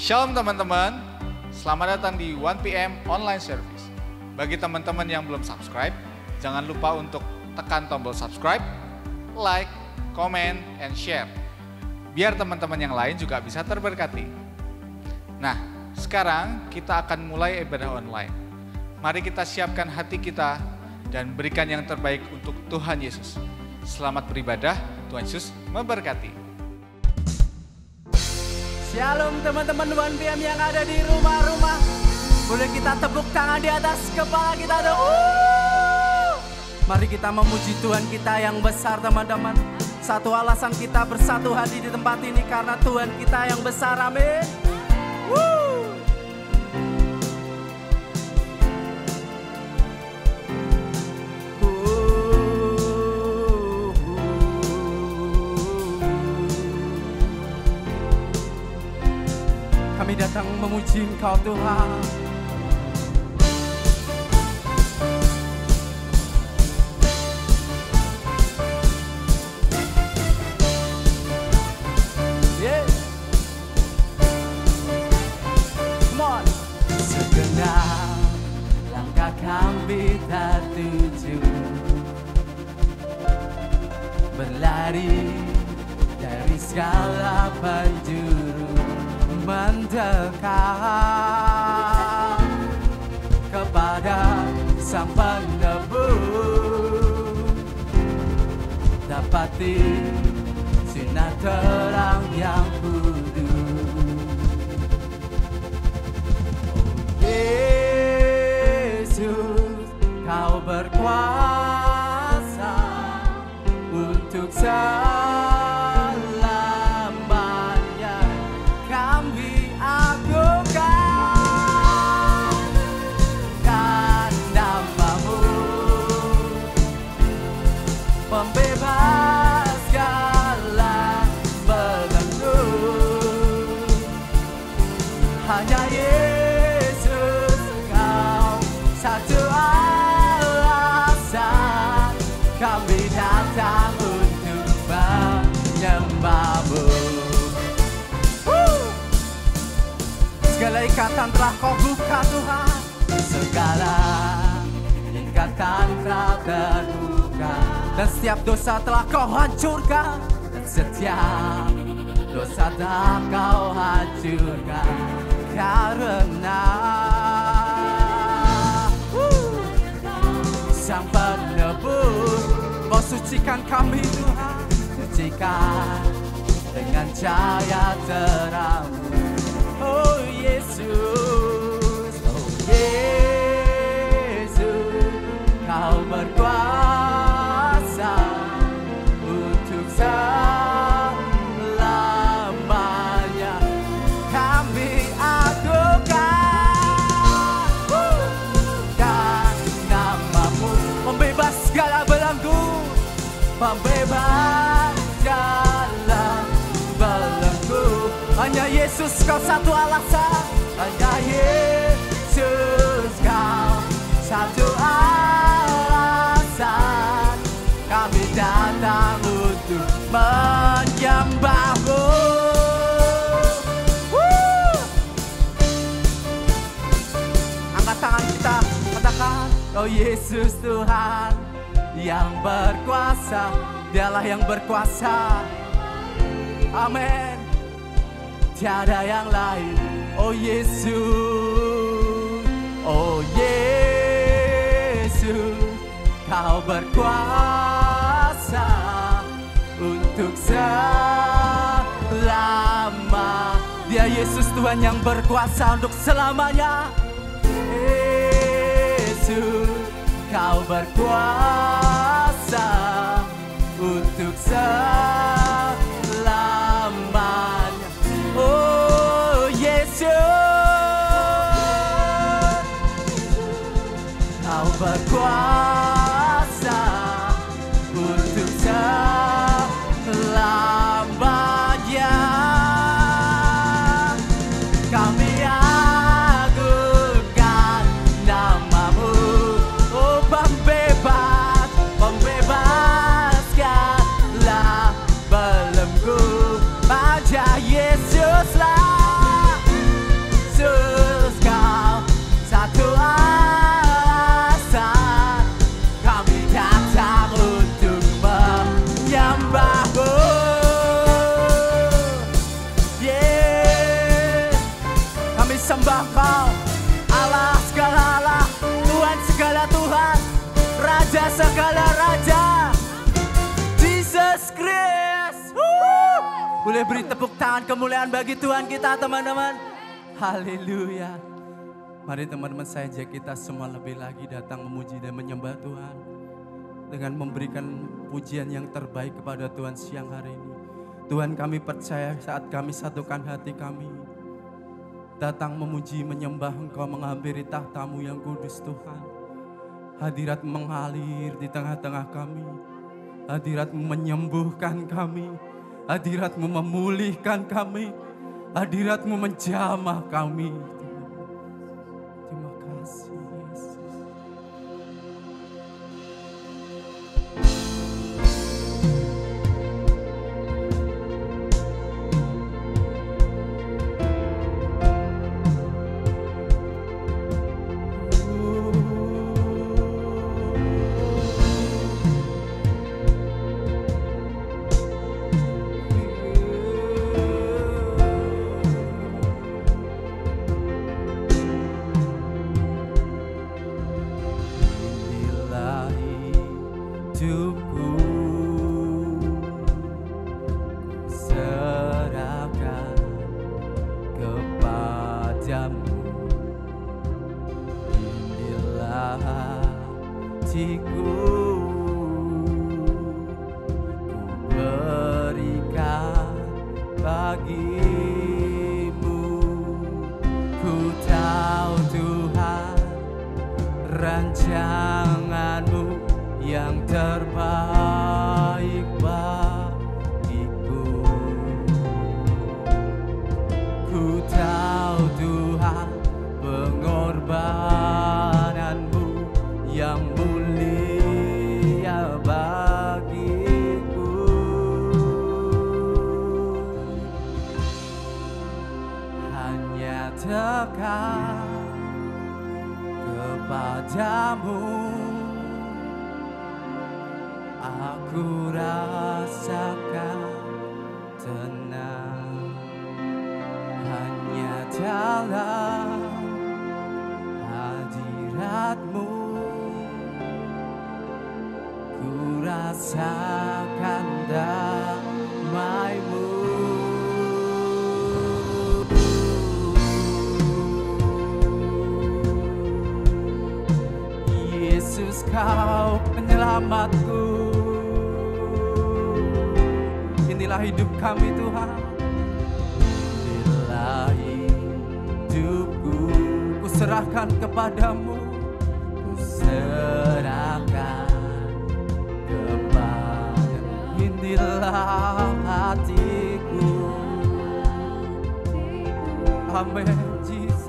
Shalom teman-teman, selamat datang di 1PM Online Service. Bagi teman-teman yang belum subscribe, jangan lupa untuk tekan tombol subscribe, like, comment, and share. Biar teman-teman yang lain juga bisa terberkati. Nah, sekarang kita akan mulai ibadah online. Mari kita siapkan hati kita dan berikan yang terbaik untuk Tuhan Yesus. Selamat beribadah, Tuhan Yesus memberkati. Shalom teman-teman 1PM yang ada di rumah-rumah. Boleh kita tepuk tangan di atas kepala kita dong. Mari kita memuji Tuhan kita yang besar teman-teman. Satu alasan kita bersatu hati di tempat ini karena Tuhan kita yang besar, amin. Kami datang memuji Engkau Tuhan. Yeah. Come on. Segenap langkah kami tertuju, berlari dari segala penjuru, mendekat kepada Sang Penebus, dapati sinar terang yang kudus. Oh Yesus, Kau berkuasa untuk segala ikatan telah Kau buka Tuhan, segala ikatan telah terbuka, dan setiap dosa telah Kau hancurkan, dan setiap dosa telah Kau hancurkan, karena Sang Penebus, Kau sucikan kami Tuhan, sucikan dengan cahaya terang. Oh Yesus, Kau berkuasa untuk selamanya. Kami adukan dan nama-Mu membebas segala belenggu, membebas segala belenggu. Hanya Yesus Kau satu alasan, hanya Yesus Kau satu alasan. Kami datang untuk menyembah-Mu. Angkat tangan kita, katakan, oh Yesus Tuhan yang berkuasa, Dialah yang berkuasa. Amin. Tiada yang lain, oh Yesus, oh Yesus, Kau berkuasa untuk selama. Dia Yesus Tuhan yang berkuasa untuk selamanya. Yesus, Kau berkuasa untuk selamanya. Oh Yesus, Kau berkuasa untuk selamanya. Kami agungkan nama-Mu, oh pembebas, pembebaskanlah belenggu. Aja Yesuslah sembah Kau, Allah segala Allah, Tuhan segala Tuhan, Raja segala Raja, Jesus Christ. Boleh beri tepuk tangan kemuliaan bagi Tuhan kita teman-teman. Haleluya. Mari teman-teman, saya ajak kita semua lebih lagi datang memuji dan menyembah Tuhan. Dengan memberikan pujian yang terbaik kepada Tuhan siang hari ini. Tuhan, kami percaya saat kami satukan hati kami, datang memuji menyembah Engkau, menghampiri tahta-Mu yang kudus Tuhan. Hadirat mengalir di tengah-tengah kami. Hadirat-Mu menyembuhkan kami. Hadirat-Mu memulihkan kami. Hadirat-Mu menjamah kami. Terima kasih Yesus. Rancangan-Mu yang terbaik bagiku. Ku tahu Tuhan, pengorbanan-Mu yang mulia bagiku. Hanya dekat kepadamu aku rasakan tenang. Hanya dalam hadirat-Mu ku rasakan damai-Mu. Yesus, Kau penyelamatku. Inilah hidup kami Tuhan. Inilah hidupku, ku serahkan kepadamu. Ku serahkan kepadamu. Inilah hatiku. Amin Jesus.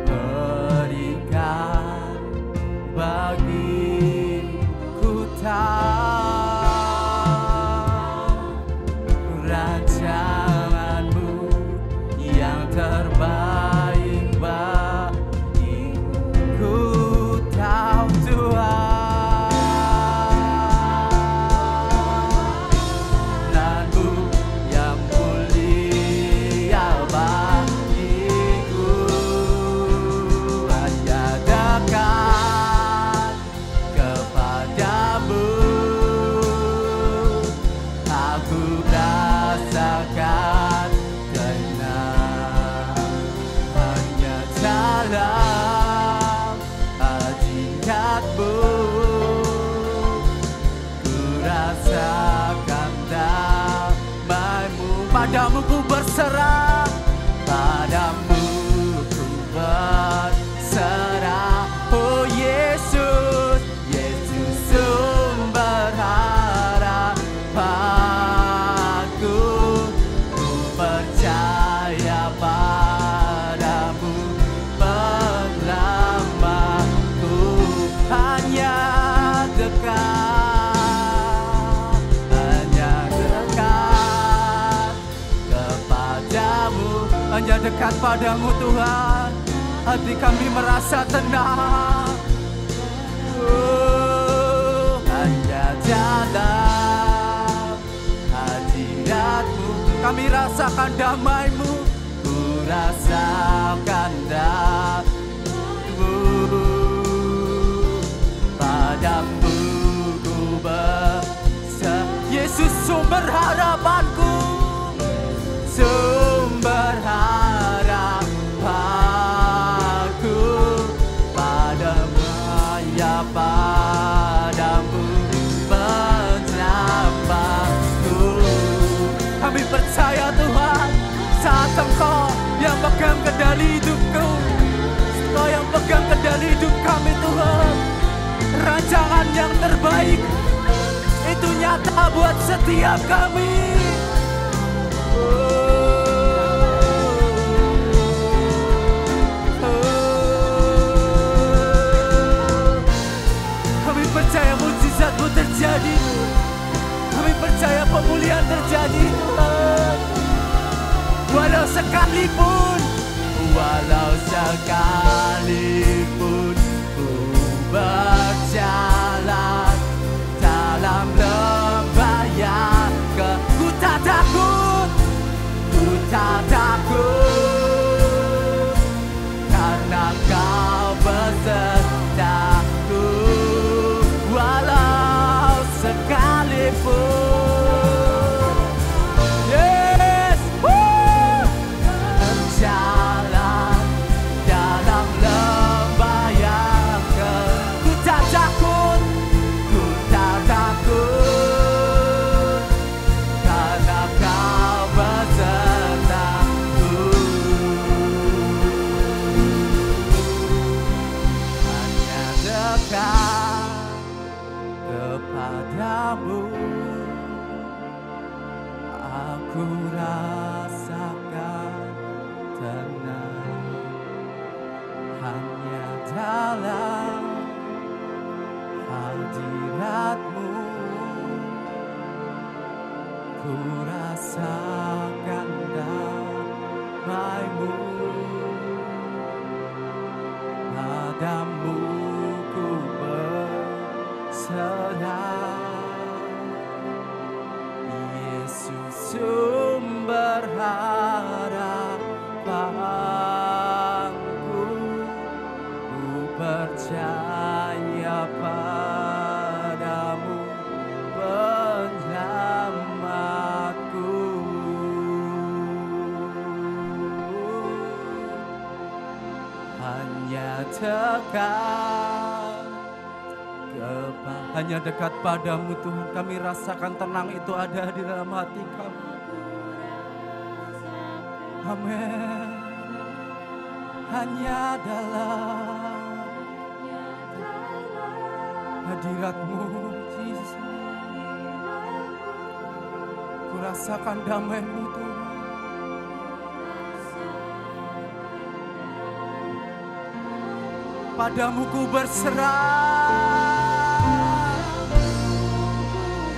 Berikan bagiku rancangan-Mu yang terbaik bagiku. Tahu Tuhan, rancangan-Mu yang mulia bagiku. Hanya dekat kepadamu aku rasakan tenang. Hanya dalam hadirat-Mu ku rasakan damai-Mu. Padamu ku berserah, padamu ku berserah. Oh Yesus, Yesus sumber harapanku. Ku percaya padamu, penyelamatku. Hanya dekat, hanya dekat kepadamu. Hanya dekat padamu Tuhan, hati kami merasa tenang. Hanya dalam hadirat-Mu kami rasakan damai-Mu. Ku rasakan damu, padamu ku Yesus sumber harapanku, sumber harapanku, padamu ya padamu penyelamatku. Kami percaya Tuhan, saat Engkau yang pegang kendali hidupku, Engkau yang pegang kendali hidup kami Tuhan. Rancangan yang terbaik itu nyata buat setiap kami. Kami percaya mujizat-Mu terjadi, kami percaya pemulihan terjadi Tuhan. Walau sekalipun ku berjalan dalam lembah yang ku tak takut, karena Kau besertaku. Walau sekalipun, yes, berjalan dalam lembah yang ku tak takut, karena Kau besertaku. Hanya dekat kepadamu aku rasakan tenang, hanya dalam hadirat-Mu ku rasakan damai-Mu, padamu ku berserah. Yesus sumber harapanku, ku percaya padamu penyelamatku. Hanya dekat padamu Tuhan, kami rasakan tenang itu ada di dalam hati kami. Amin. Hanya dalam hadirat-Mu Yesus, ku rasakan damai-Mu Tuhan. Padamu ku berserah,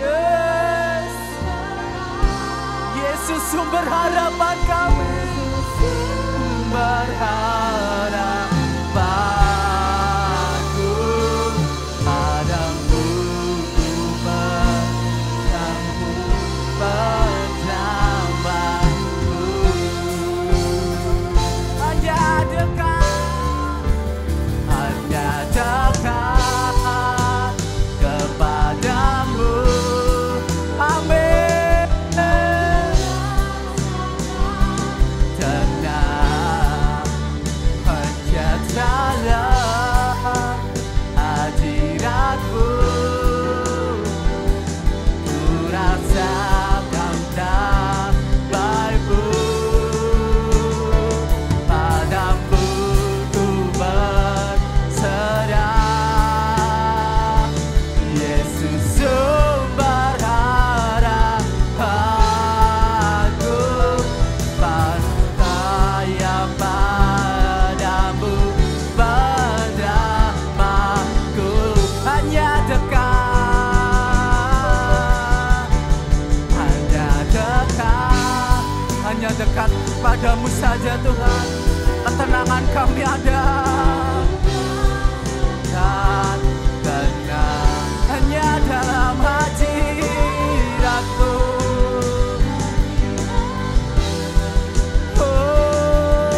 yes. Yesus sumber harapan kami, sumber harapanku, padamu ku bersambung bersamaku. Hanya dekat kepadamu, amin. Tenang hanya dalam hadirat-Mu, ku rasakan damai-Mu, padamu ku berserah. Yesus sumber harapanku, percaya padamu penyelamatku. Hanya dekat padamu saja Tuhan, ketenangan kami ada. Dan tenang hanya dalam hadirat-Mu, oh,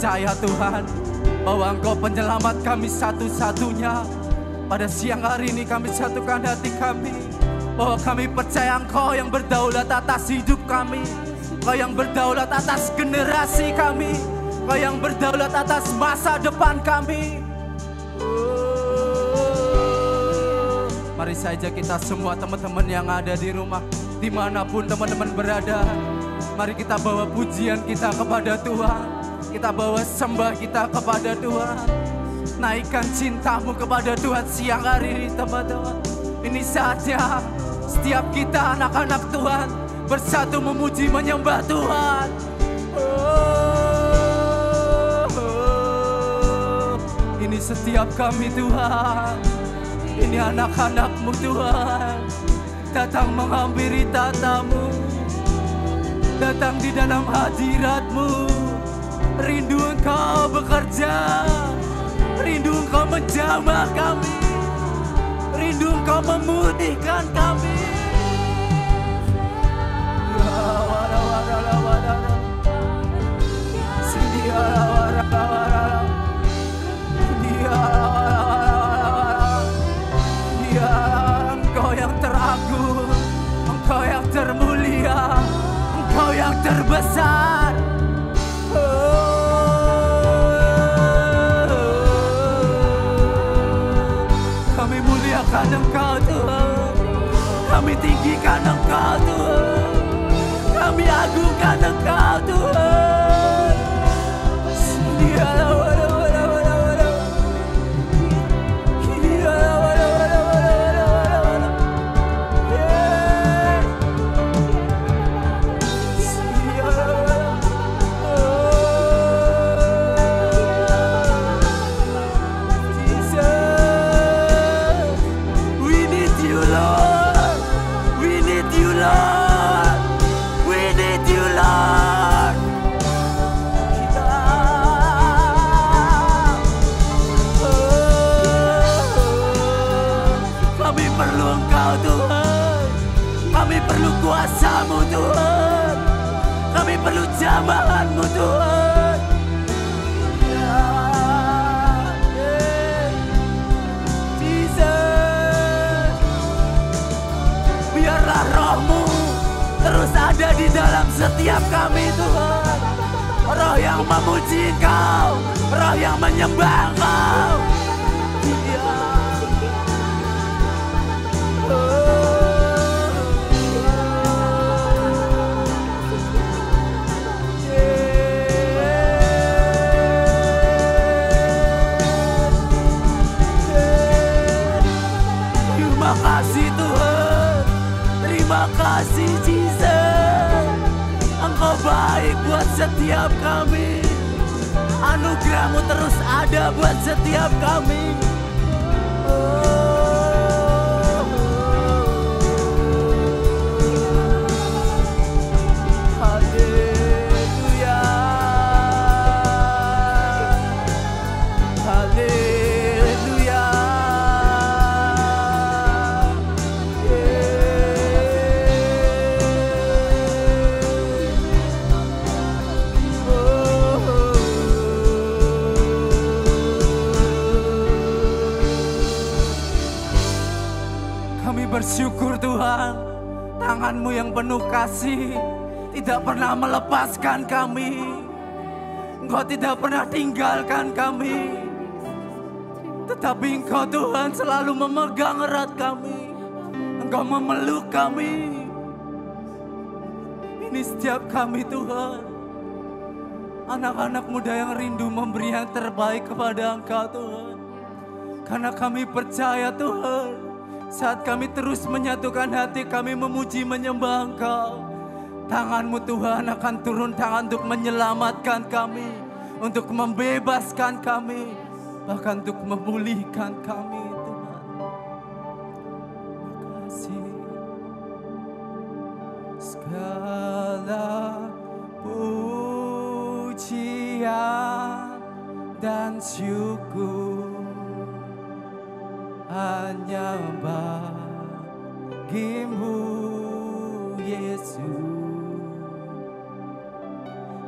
percaya Tuhan bahwa Engkau penyelamat kami satu-satunya. Pada siang hari ini kami satukan hati kami bahwa kami percaya Engkau yang berdaulat atas hidup kami, Engkau yang berdaulat atas generasi kami, Engkau yang berdaulat atas masa depan kami. Mari saja kita semua teman-teman yang ada di rumah, dimanapun teman-teman berada, mari kita bawa pujian kita kepada Tuhan, kita bawa sembah kita kepada Tuhan. Naikkan cintamu kepada Tuhan siang hari ini teman-teman. Ini saatnya setiap kita anak-anak Tuhan bersatu memuji menyembah Tuhan. Ini setiap kami Tuhan, ini anak-anak-Mu Tuhan, datang menghampiri tatamu, datang di dalam hadirat-Mu. Rindu Engkau bekerja, rindu Engkau menjamah kami, rindu Engkau memulihkan kami. Engkau yang teragung, Engkau yang termulia, Engkau yang terbesar. Kami muliakan Engkau Tuhan, kami tinggikan Engkau Tuhan, kami agungkan Engkau Tuhan. Kuasa-Mu Tuhan, kami perlu jamahan-Mu Tuhan. Jesus, biarlah Roh-Mu terus ada di dalam setiap kami Tuhan. Roh yang memuji Engkau, Roh yang menyembah Engkau. Terima kasih Tuhan, terima kasih Jesus. Engkau baik buat setiap kami, anugerah-Mu terus ada buat setiap kami. Bersyukur Tuhan, tangan-Mu yang penuh kasih tidak pernah melepaskan kami. Engkau tidak pernah tinggalkan kami, tetapi Engkau Tuhan selalu memegang erat kami. Engkau memeluk kami. Ini setiap kami Tuhan, anak-anak muda yang rindu memberi yang terbaik kepada Engkau Tuhan. Karena kami percaya Tuhan, saat kami terus menyatukan hati, kami memuji menyembah Engkau, tangan-Mu Tuhan akan turun tangan untuk menyelamatkan kami, untuk membebaskan kami, bahkan untuk memulihkan kami Tuhan. Terima kasih. Segala pujian dan syukur hanya bagi-Mu Yesus,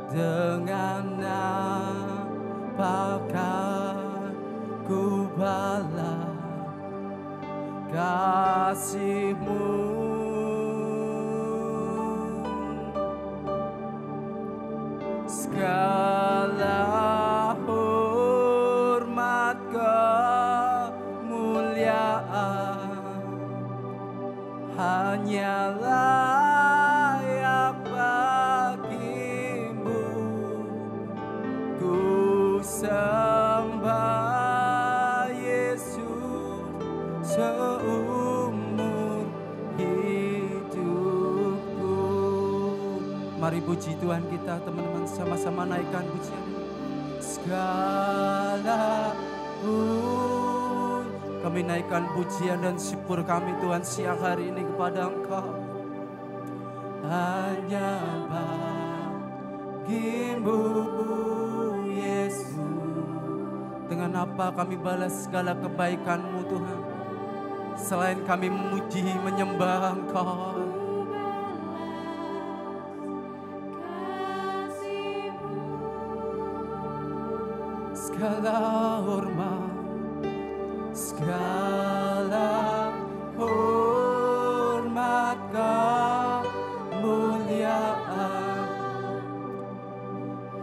dengan nama bahkan ku balas kasih-Mu. Segala hormat kemuliaan hanya layak bagi-Mu. Ku sembah Yesus seumur hidupku. Mari puji Tuhan kita teman-teman, sama-sama naikkan pujian. Segala pun kami naikkan pujian dan syukur kami Tuhan siang hari ini kepada Engkau. Hanya bagi-Mu Yesus. Dengan apa kami balas segala kebaikan-Mu Tuhan, selain kami memuji menyembah Engkau. Segala hormat, segala hormat kemuliaan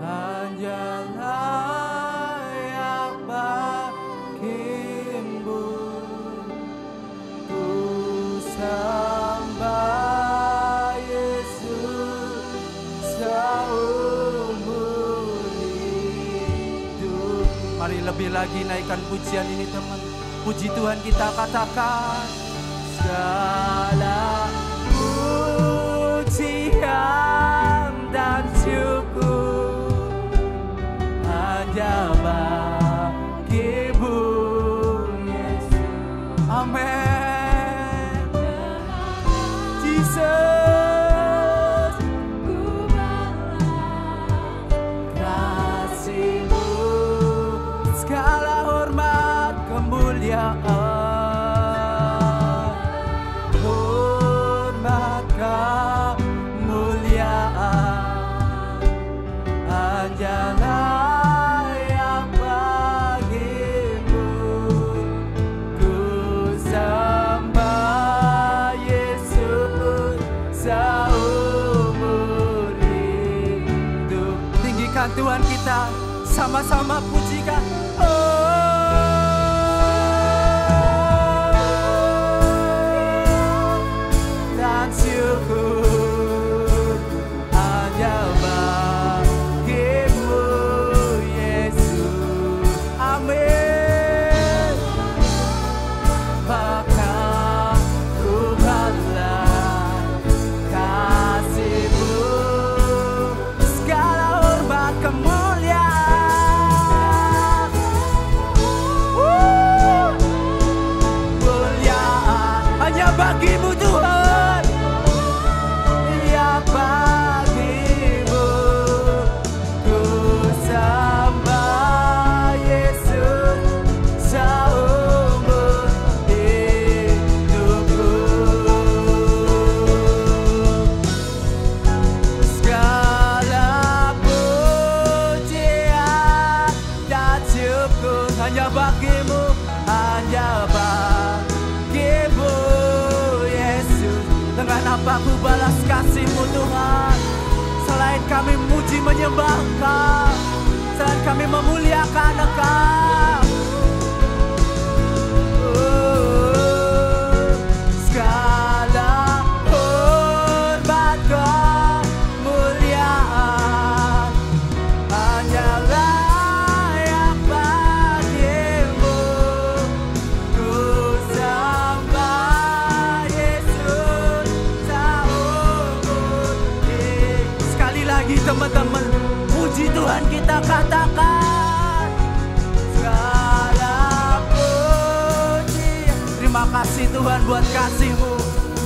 hanya layak bagi-Mu. Ku sembah Yesus seumur hidup. Mari lebih lagi naikkan pujian ini teman. Puji Tuhan kita katakan. Segala pujian dan syukur hanya bagi-Mu Yesus. Amin. Jesus, ku balas kasih-Mu. Segala hormat kemuliaan, hormat kemuliaan hanya layak bagi-Mu. Ku sembah Yesus seumur hidup. Tinggikan Tuhan kita, sama-sama pujikan. Dan syukur hanya bagi-Mu Yesus. Amin. Bahkan ku balas kasih-Mu. Segala hormat kemuliaan, kemuliaan hanya bagi-Mu Tuhan, ya bagi-Mu. Ku sembah Yesus seumur hidupku. Segala pujian dan syukur hanya bagi-Mu, hanya bagi-Mu Yesus. Dengan apa ku balas kasih-Mu Tuhan, selain kami memuji menyembah Engkau, selain kami memuliakan Engkau. Segala hormat kemuliaan hanya layak bagi-Mu. Ku sembah Yesus seumur hidup. Sekali lagi teman-teman, puji Tuhan kita katakan. Segala puji. Terima kasih Tuhan buat kasih-Mu.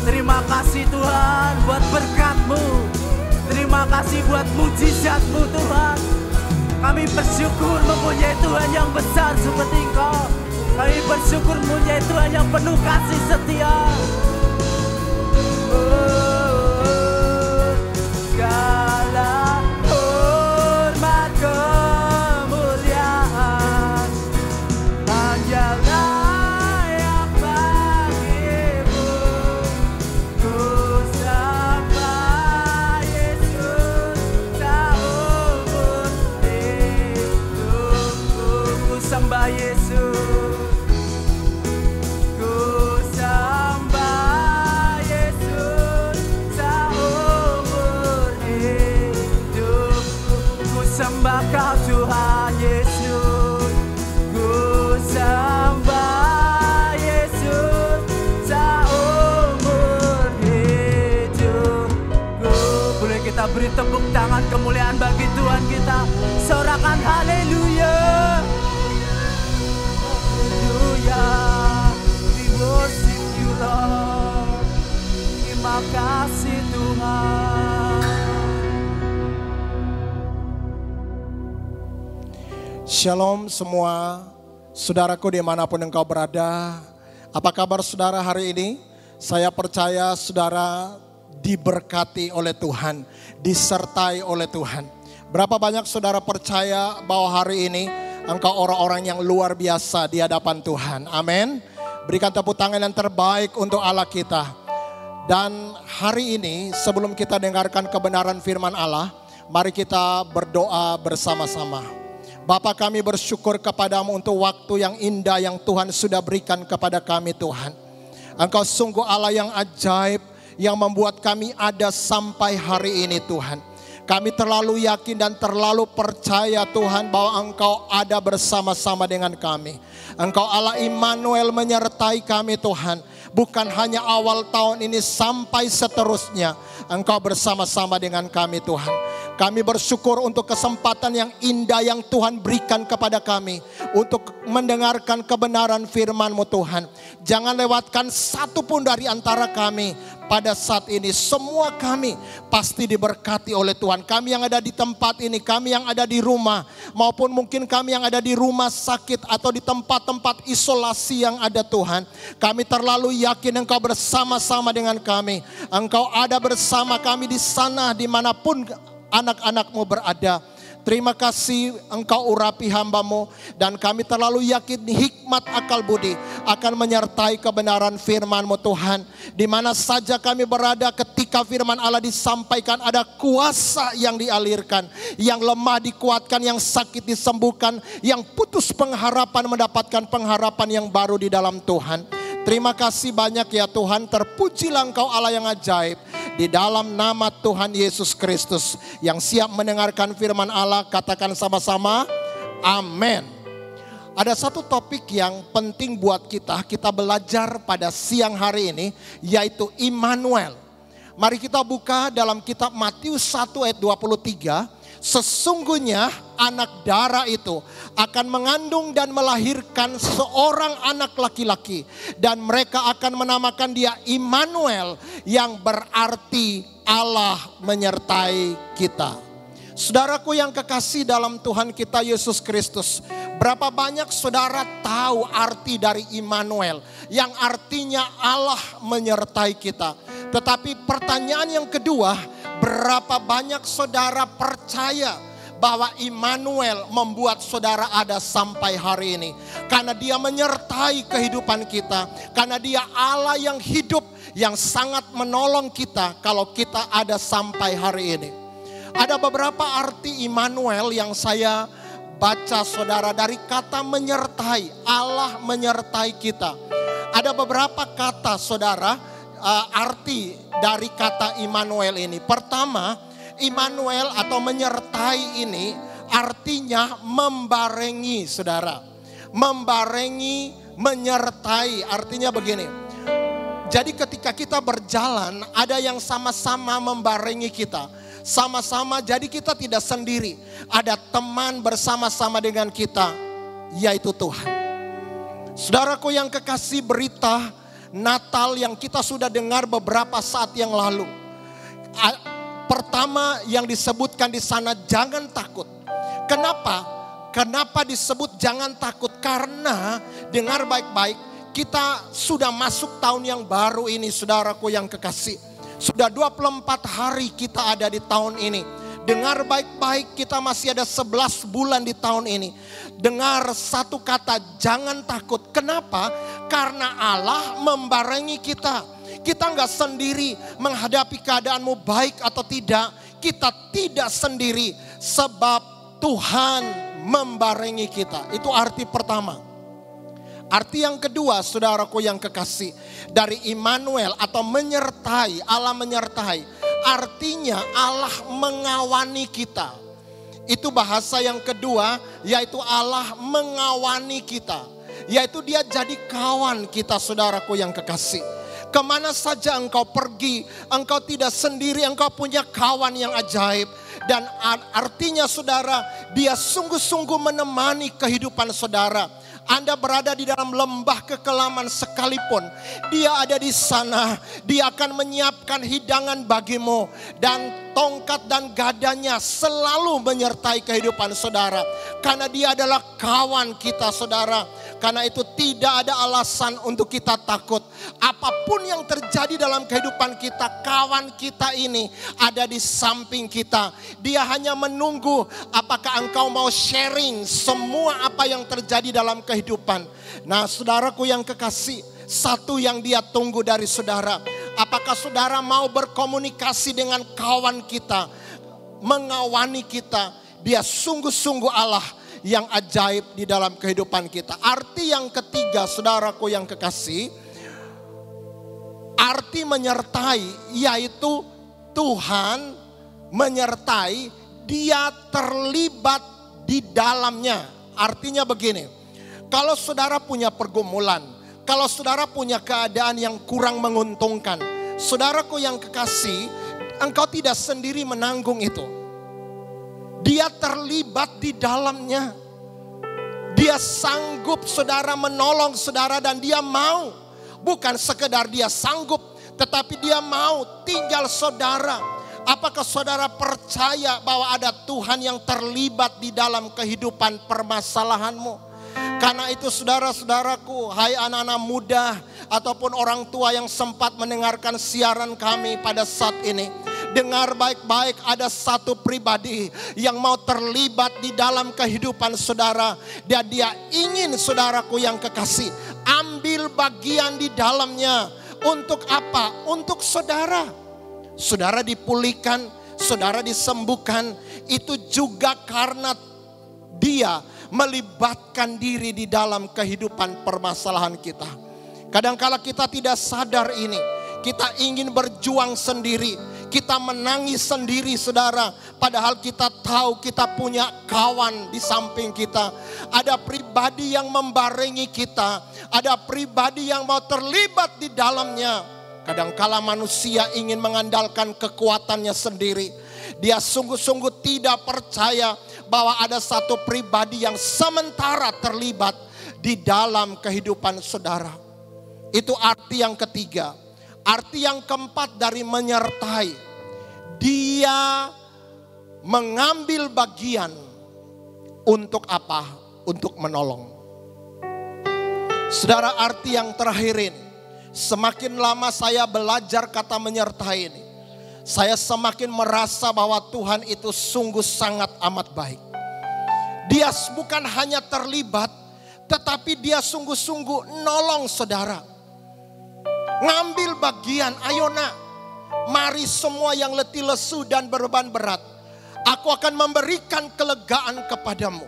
Terima kasih Tuhan buat berkat-Mu. Terima kasih buat mujizat-Mu Tuhan. Kami bersyukur mempunyai Tuhan yang besar seperti Engkau. Kami bersyukur mempunyai Tuhan yang penuh kasih setia. Segala hormat kemuliaan Shalom semua, saudaraku dimanapun engkau berada. Apa kabar saudara hari ini? Saya percaya saudara diberkati oleh Tuhan, disertai oleh Tuhan. Berapa banyak saudara percaya bahwa hari ini engkau orang-orang yang luar biasa di hadapan Tuhan. Amin. Berikan tepuk tangan yang terbaik untuk Allah kita. Dan hari ini sebelum kita dengarkan kebenaran firman Allah, mari kita berdoa bersama-sama. Bapa, kami bersyukur kepadamu untuk waktu yang indah yang Tuhan sudah berikan kepada kami Tuhan. Engkau sungguh Allah yang ajaib yang membuat kami ada sampai hari ini Tuhan. Kami terlalu yakin dan terlalu percaya Tuhan bahwa Engkau ada bersama-sama dengan kami. Engkau Allah Immanuel menyertai kami Tuhan. Bukan hanya awal tahun ini sampai seterusnya. Engkau bersama-sama dengan kami Tuhan. Kami bersyukur untuk kesempatan yang indah yang Tuhan berikan kepada kami. Untuk mendengarkan kebenaran firman-Mu Tuhan. Jangan lewatkan satu pun dari antara kami. Pada saat ini semua kami pasti diberkati oleh Tuhan. Kami yang ada di tempat ini, kami yang ada di rumah. Maupun mungkin kami yang ada di rumah sakit atau di tempat-tempat isolasi yang ada Tuhan. Kami terlalu yakin Engkau bersama-sama dengan kami. Engkau ada bersama kami di sana dimanapun anak-anak-Mu berada. Terima kasih Engkau urapi hamba-Mu. Dan kami terlalu yakin hikmat akal budi akan menyertai kebenaran firman-Mu Tuhan. Di mana saja kami berada ketika firman Allah disampaikan, ada kuasa yang dialirkan. Yang lemah dikuatkan, yang sakit disembuhkan, yang putus pengharapan mendapatkan pengharapan yang baru di dalam Tuhan. Terima kasih banyak ya Tuhan, terpujilah Engkau Allah yang ajaib. Di dalam nama Tuhan Yesus Kristus yang siap mendengarkan firman Allah, katakan sama-sama, amin. Ada satu topik yang penting buat kita belajar pada siang hari ini, yaitu Immanuel. Mari kita buka dalam kitab Matius 1 ayat 23. Sesungguhnya anak darah itu akan mengandung dan melahirkan seorang anak laki-laki. Dan mereka akan menamakan dia Immanuel, yang berarti Allah menyertai kita. Saudaraku yang kekasih dalam Tuhan kita Yesus Kristus, berapa banyak saudara tahu arti dari Immanuel, yang artinya Allah menyertai kita. Tetapi pertanyaan yang kedua, berapa banyak saudara percaya bahwa Immanuel membuat saudara ada sampai hari ini? Karena dia menyertai kehidupan kita. Karena dia Allah yang hidup, yang sangat menolong kita kalau kita ada sampai hari ini. Ada beberapa arti Immanuel yang saya baca saudara dari kata menyertai. Allah menyertai kita. Ada beberapa kata saudara, arti dari kata Immanuel ini. Pertama, Immanuel atau menyertai ini artinya membarengi saudara. Membarengi, menyertai, artinya begini. Jadi ketika kita berjalan, ada yang sama-sama membarengi kita. Sama-sama, jadi kita tidak sendiri. Ada teman bersama-sama dengan kita, yaitu Tuhan. Saudaraku yang kekasih, berita Natal yang kita sudah dengar beberapa saat yang lalu. Pertama yang disebutkan di sana, jangan takut. Kenapa? Kenapa disebut jangan takut? Karena dengar baik-baik, kita sudah masuk tahun yang baru ini saudaraku yang kekasih. Sudah 24 hari kita ada di tahun ini. Dengar baik-baik, kita masih ada 11 bulan di tahun ini. Dengar satu kata, jangan takut. Kenapa? Karena Allah membarengi kita. Kita nggak sendiri menghadapi keadaanmu baik atau tidak. Kita tidak sendiri sebab Tuhan membarengi kita. Itu arti pertama. Arti yang kedua saudaraku yang kekasih, dari Immanuel atau menyertai, Allah menyertai. Artinya Allah mengawani kita. Itu bahasa yang kedua, yaitu Allah mengawani kita. Yaitu dia jadi kawan kita saudaraku yang kekasih. Kemana saja engkau pergi, engkau tidak sendiri, engkau punya kawan yang ajaib. Dan artinya saudara, dia sungguh-sungguh menemani kehidupan saudara. Anda berada di dalam lembah kekelaman sekalipun, Dia ada di sana. Dia akan menyiapkan hidangan bagimu, dan tongkat dan gadanya selalu menyertai kehidupan saudara. Karena Dia adalah kawan kita, saudara. Karena itu tidak ada alasan untuk kita takut. Apapun yang terjadi dalam kehidupan kita, kawan kita ini ada di samping kita. Dia hanya menunggu apakah engkau mau sharing semua apa yang terjadi dalam kehidupan. Nah, saudaraku yang kekasih, satu yang Dia tunggu dari saudara, apakah saudara mau berkomunikasi dengan kawan kita, mengawani kita? Dia sungguh-sungguh Allah yang ajaib di dalam kehidupan kita. Arti yang ketiga, saudaraku yang kekasih, arti menyertai, yaitu Tuhan menyertai, Dia terlibat di dalamnya. Artinya begini, kalau saudara punya pergumulan, kalau saudara punya keadaan yang kurang menguntungkan, saudaraku yang kekasih, engkau tidak sendiri menanggung itu. Dia terlibat di dalamnya. Dia sanggup saudara menolong saudara, dan Dia mau. Bukan sekedar Dia sanggup, tetapi Dia mau tinggal saudara. Apakah saudara percaya bahwa ada Tuhan yang terlibat di dalam kehidupan permasalahanmu? Karena itu saudara-saudaraku, hai anak-anak muda ataupun orang tua yang sempat mendengarkan siaran kami pada saat ini, dengar baik-baik, ada satu pribadi yang mau terlibat di dalam kehidupan saudara. Dan Dia ingin, saudaraku yang kekasih, ambil bagian di dalamnya. Untuk apa? Untuk saudara. Saudara dipulihkan, saudara disembuhkan. Itu juga karena Dia melibatkan diri di dalam kehidupan permasalahan kita. Kadangkala kita tidak sadar ini. Kita ingin berjuang sendiri. Kita menangis sendiri, saudara. Padahal kita tahu kita punya kawan di samping kita. Ada pribadi yang membarengi kita. Ada pribadi yang mau terlibat di dalamnya. Kadangkala manusia ingin mengandalkan kekuatannya sendiri. Dia sungguh-sungguh tidak percaya bahwa ada satu pribadi yang sementara terlibat di dalam kehidupan saudara. Itu arti yang ketiga. Arti yang keempat dari menyertai, Dia mengambil bagian. Untuk apa? Untuk menolong. Saudara, arti yang terakhir ini, semakin lama saya belajar kata menyertai ini, saya semakin merasa bahwa Tuhan itu sungguh sangat amat baik. Dia bukan hanya terlibat, tetapi Dia sungguh-sungguh nolong saudara. Ngambil bagian, ayo nak, mari semua yang letih lesu dan beban berat, aku akan memberikan kelegaan kepadamu.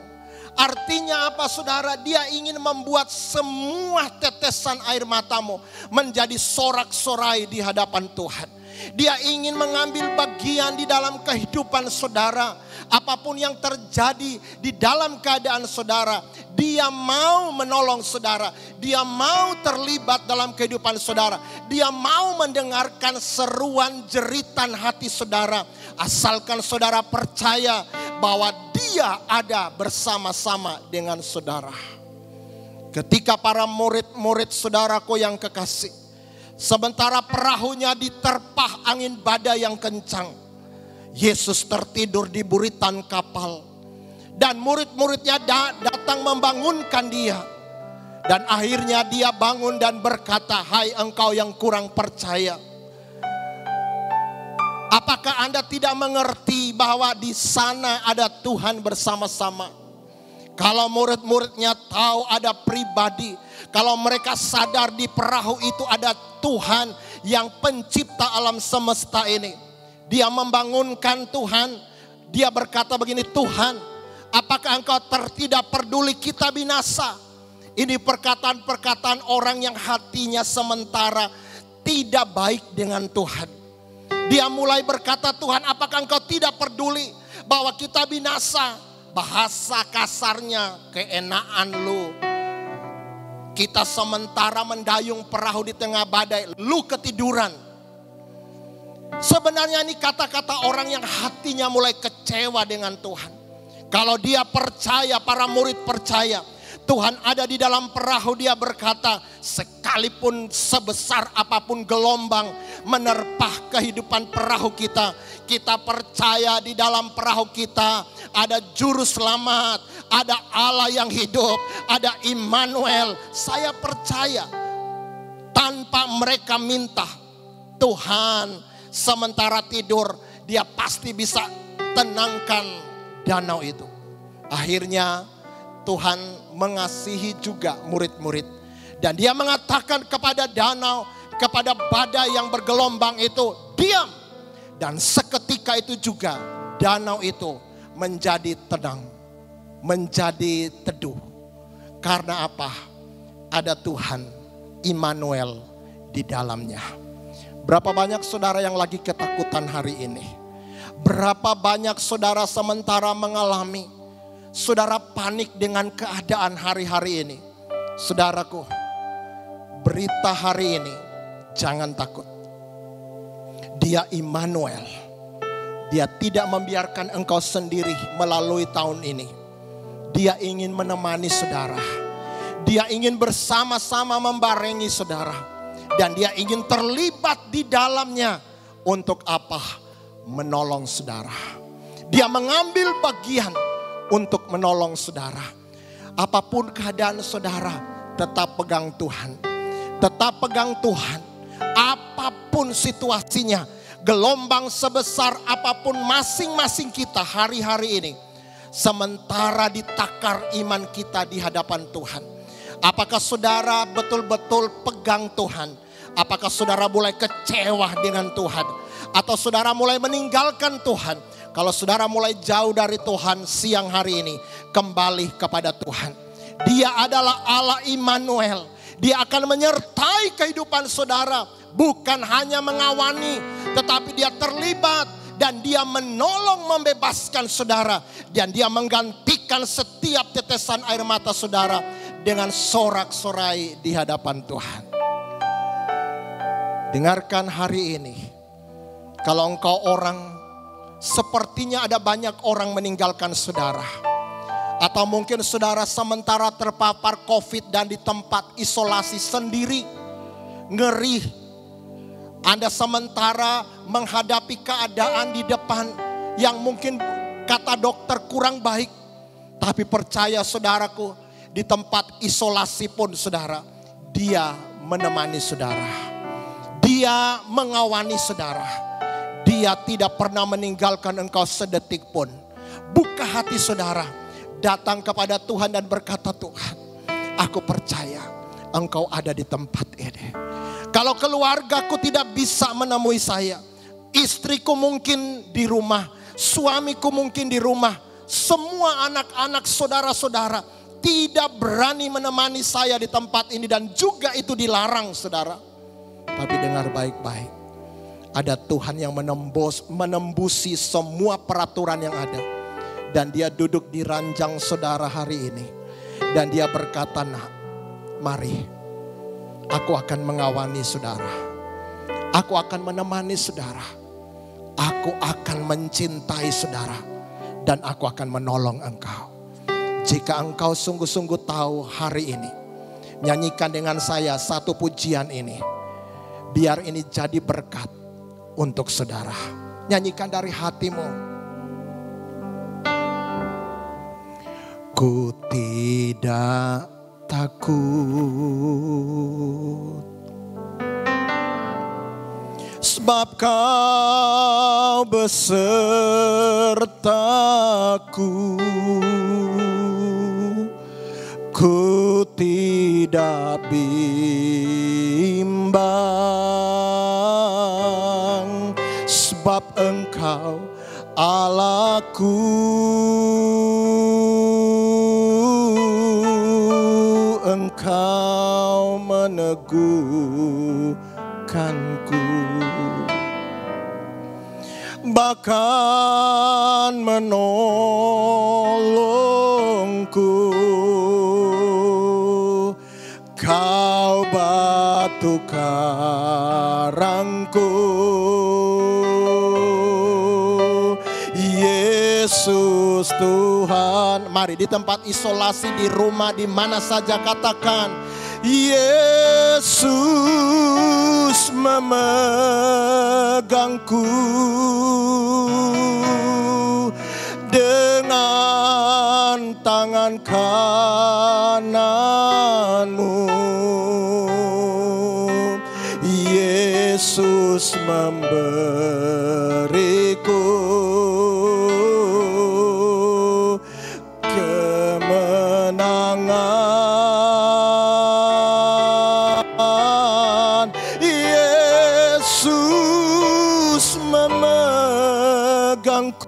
Artinya apa saudara? Dia ingin membuat semua tetesan air matamu menjadi sorak-sorai di hadapan Tuhan. Dia ingin mengambil bagian di dalam kehidupan saudara. Apapun yang terjadi di dalam keadaan saudara, Dia mau menolong saudara. Dia mau terlibat dalam kehidupan saudara. Dia mau mendengarkan seruan jeritan hati saudara. Asalkan saudara percaya bahwa Dia ada bersama-sama dengan saudara. Ketika para murid-murid saudaraku yang kekasih, sementara perahunya diterpah angin badai yang kencang, Yesus tertidur di buritan kapal. Dan murid-muridnya datang membangunkan Dia. Dan akhirnya Dia bangun dan berkata, hai engkau yang kurang percaya, apakah Anda tidak mengerti bahwa di sana ada Tuhan bersama-sama? Kalau murid-muridnya tahu ada pribadi, kalau mereka sadar di perahu itu ada Tuhan yang pencipta alam semesta ini, Dia membangunkan Tuhan. Dia berkata begini, Tuhan, apakah engkau tidak peduli kita binasa? Ini perkataan-perkataan orang yang hatinya sementara tidak baik dengan Tuhan. Dia mulai berkata, Tuhan, apakah engkau tidak peduli bahwa kita binasa? Bahasa kasarnya, keenaan lu. Kita sementara mendayung perahu di tengah badai, lu ketiduran. Sebenarnya ini kata-kata orang yang hatinya mulai kecewa dengan Tuhan. Kalau dia percaya, para murid percaya, Tuhan ada di dalam perahu, dia berkata, sekalipun sebesar apapun gelombang menerpah kehidupan perahu kita, kita percaya di dalam perahu kita ada juru selamat, ada Allah yang hidup, ada Immanuel. Saya percaya tanpa mereka minta, Tuhan sementara tidur, dia pasti bisa tenangkan danau itu. Akhirnya Tuhan mengasihi juga murid-murid. Dan dia mengatakan kepada danau, kepada badai yang bergelombang itu, diam. Dan seketika itu juga danau itu menjadi tenang, menjadi teduh. Karena apa? Ada Tuhan Immanuel di dalamnya. Berapa banyak saudara yang lagi ketakutan hari ini? Berapa banyak saudara sementara mengalami, saudara panik dengan keadaan hari-hari ini. Saudaraku, berita hari ini, jangan takut. Dia Immanuel. Dia tidak membiarkan engkau sendiri melalui tahun ini. Dia ingin menemani saudara. Dia ingin bersama-sama membarengi saudara. Dan dia ingin terlibat di dalamnya. Untuk apa? Menolong saudara. Dia mengambil bagian untuk menolong saudara. Apapun keadaan saudara, tetap pegang Tuhan. Tetap pegang Tuhan. Apapun situasinya, gelombang sebesar apapun masing-masing kita hari-hari ini, sementara ditakar iman kita di hadapan Tuhan. Apakah saudara betul-betul pegang Tuhan? Apakah saudara mulai kecewa dengan Tuhan? Atau saudara mulai meninggalkan Tuhan? Kalau saudara mulai jauh dari Tuhan siang hari ini, kembali kepada Tuhan. Dia adalah Allah Immanuel. Dia akan menyertai kehidupan saudara. Bukan hanya mengawani, tetapi dia terlibat. Dan dia menolong membebaskan saudara. Dan dia menggantikan setiap tetesan air mata saudara dengan sorak-sorai di hadapan Tuhan. Dengarkan hari ini. Kalau engkau orang, sepertinya ada banyak orang meninggalkan saudara. Atau mungkin saudara sementara terpapar COVID dan di tempat isolasi sendiri. Ngeri. Anda sementara menghadapi keadaan di depan yang mungkin kata dokter kurang baik. Tapi percaya saudaraku, di tempat isolasi pun saudara, dia menemani saudara. Dia mengawani saudara. Dia tidak pernah meninggalkan engkau sedetik pun. Buka hati saudara. Datang kepada Tuhan dan berkata, Tuhan, aku percaya engkau ada di tempat ini. Kalau keluargaku tidak bisa menemui saya, istriku mungkin di rumah, suamiku mungkin di rumah, semua anak-anak saudara-saudara tidak berani menemani saya di tempat ini. Dan juga itu dilarang saudara. Tapi dengar baik-baik. Ada Tuhan yang menembusi semua peraturan yang ada. Dan dia duduk di ranjang saudara hari ini. Dan dia berkata, nak, mari. Aku akan mengawani saudara. Aku akan menemani saudara. Aku akan mencintai saudara. Dan aku akan menolong engkau. Jika engkau sungguh-sungguh tahu hari ini, nyanyikan dengan saya satu pujian ini. Biar ini jadi berkat untuk saudara. Nyanyikan dari hatimu. Ku tidak takut, sebab kau besertaku. Ku tidak bimbang, sebab engkau Allahku. Engkau meneguhkanku, bahkan menolongku. Kau batu karangku, Yesus. Yesus Tuhan. Mari di tempat isolasi, di rumah, di mana saja katakan, Yesus memegangku dengan tangan kananmu. Yesus memberiku kemenangan. Yesus memegangku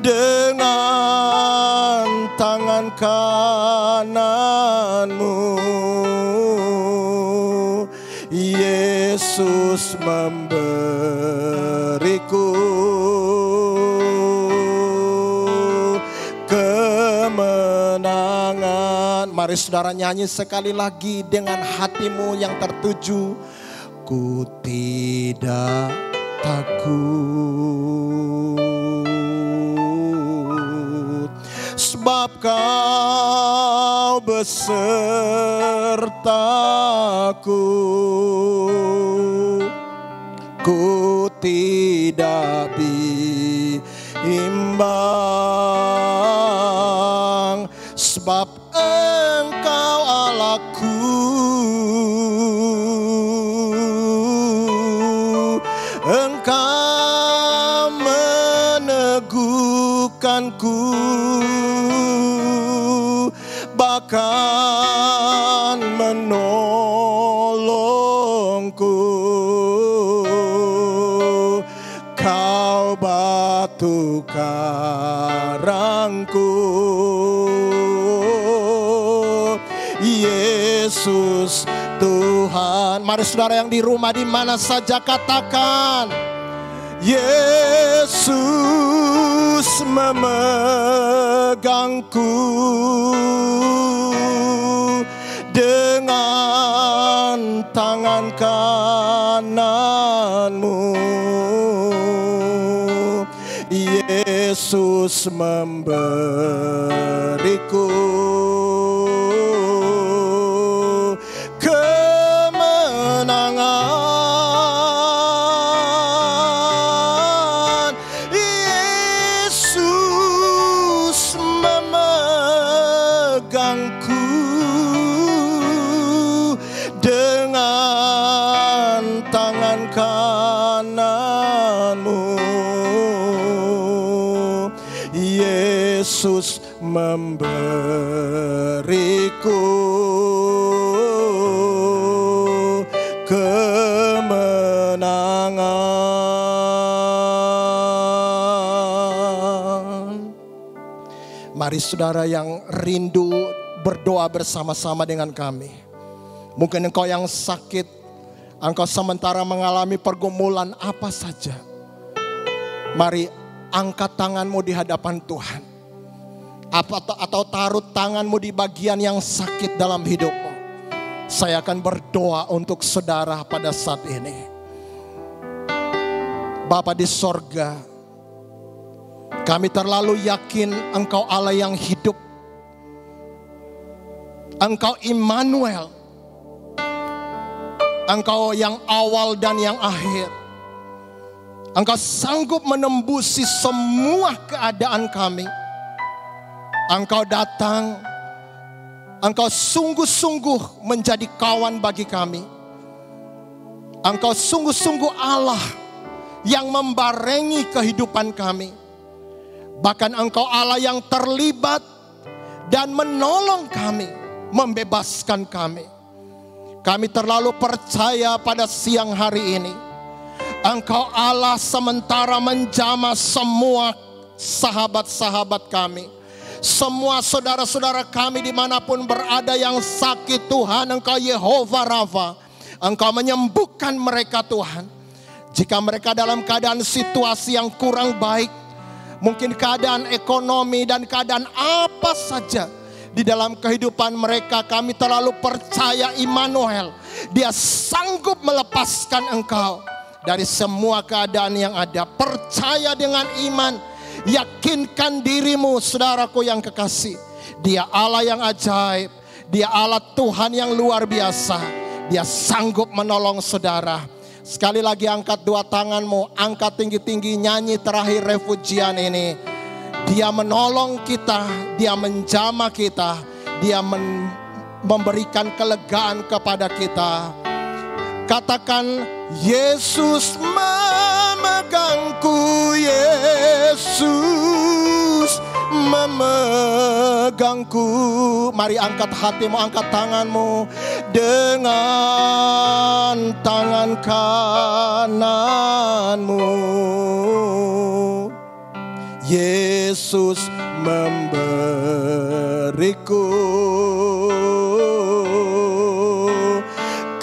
dengan tangan kananmu. Yesus memberiku kemenangan. Mari saudara nyanyi sekali lagi dengan hatimu yang tertuju. Ku tidak takut, sebab Kau besertaku. Ku tidak bimbang, sebab Engkau Allahku. Engkau meneguhkanku, bahkan menolongku. Kau batu karangku. Yesus Tuhan. Mari saudara yang di rumah, di mana saja katakan, Yesus memegangku dengan tangan kananmu. Yesus memberiku kemenangan. Yesus memegangku dengan tangan kananmu. Yesus memberiku kemenangan. Mari saudara yang rindu berdoa bersama-sama dengan kami. Mungkin engkau yang sakit, engkau sementara mengalami pergumulan apa saja. Mari angkat tanganmu di hadapan Tuhan. Atau taruh tanganmu di bagian yang sakit dalam hidupmu. Saya akan berdoa untuk saudara pada saat ini. Bapa di sorga, kami terlalu yakin Engkau Allah yang hidup. Engkau Immanuel. Engkau yang awal dan yang akhir. Engkau sanggup menembusi semua keadaan kami. Engkau datang, Engkau sungguh-sungguh menjadi kawan bagi kami. Engkau sungguh-sungguh Allah yang membarengi kehidupan kami. Bahkan Engkau Allah yang terlibat dan menolong kami, membebaskan kami. Kami terlalu percaya pada siang hari ini. Engkau Allah sementara menjamah semua sahabat-sahabat kami. Semua saudara-saudara kami dimanapun berada yang sakit, Tuhan Engkau Yehova Rafa. Engkau menyembuhkan mereka Tuhan. Jika mereka dalam keadaan situasi yang kurang baik, mungkin keadaan ekonomi dan keadaan apa saja di dalam kehidupan mereka, kami terlalu percaya Immanuel. Dia sanggup melepaskan engkau. dari semua keadaan yang ada. Percaya dengan iman, yakinkan dirimu saudaraku yang kekasih. Dia Allah yang ajaib, Dia Allah Tuhan yang luar biasa. Dia sanggup menolong saudara. Sekali lagi angkat dua tanganmu, angkat tinggi-tinggi, nyanyi terakhir refugian ini. Dia menolong kita, Dia menjamah kita, Dia memberikan kelegaan kepada kita. Katakan, Yesus memegangku, Yesus memegangku. Mari angkat hatimu, angkat tanganmu. Dengan tangan kananmu Yesus memberiku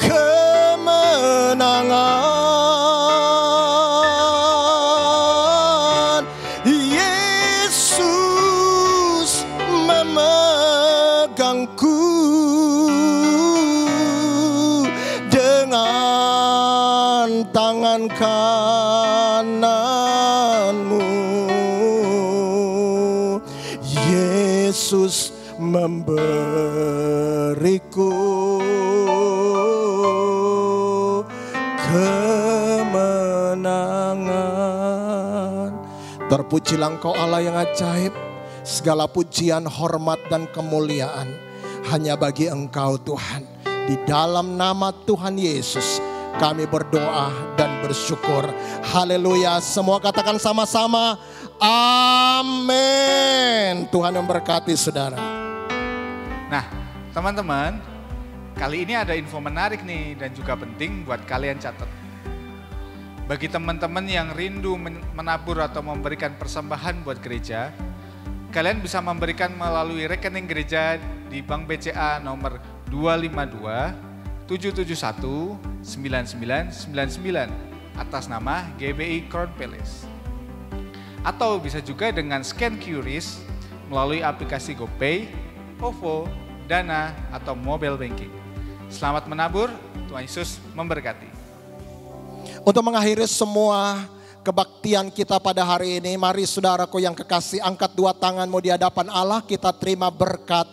kemenangan. Yesus memegangku dengan tangan kananmu. Yesus memberiku kemenangan. Terpujilah Engkau Allah yang ajaib. Segala pujian, hormat dan kemuliaan hanya bagi Engkau Tuhan. Di dalam nama Tuhan Yesus kami berdoa dan bersyukur. Haleluya. Semua katakan sama-sama, amin. Tuhan memberkati saudara. Nah, teman-teman, kali ini ada info menarik nih dan juga penting buat kalian catat. Bagi teman-teman yang rindu menabur atau memberikan persembahan buat gereja, kalian bisa memberikan melalui rekening gereja di Bank BCA nomor 252 771 9999 atas nama GBI Crown Palace. Atau bisa juga dengan scan QRIS melalui aplikasi GoPay, OVO, Dana, atau mobile banking. Selamat menabur, Tuhan Yesus memberkati. Untuk mengakhiri semua kebaktian kita pada hari ini, mari saudaraku yang kekasih, angkat dua tanganmu di hadapan Allah, kita terima berkat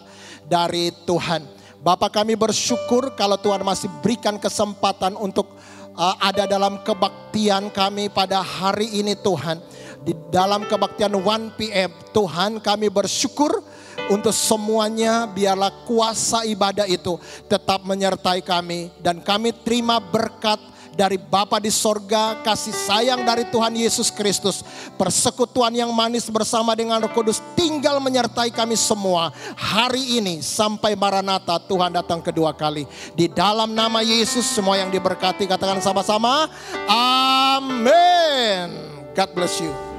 dari Tuhan. Bapa, kami bersyukur kalau Tuhan masih berikan kesempatan untuk ada dalam kebaktian kami pada hari ini Tuhan. Di dalam kebaktian 1 PM Tuhan, kami bersyukur untuk semuanya. Biarlah kuasa ibadah itu tetap menyertai kami. Dan kami terima berkat dari Bapa di sorga, kasih sayang dari Tuhan Yesus Kristus, persekutuan yang manis bersama dengan Roh Kudus tinggal menyertai kami semua hari ini sampai Maranatha Tuhan datang kedua kali. Di dalam nama Yesus semua yang diberkati katakan sama-sama, amin. God bless you.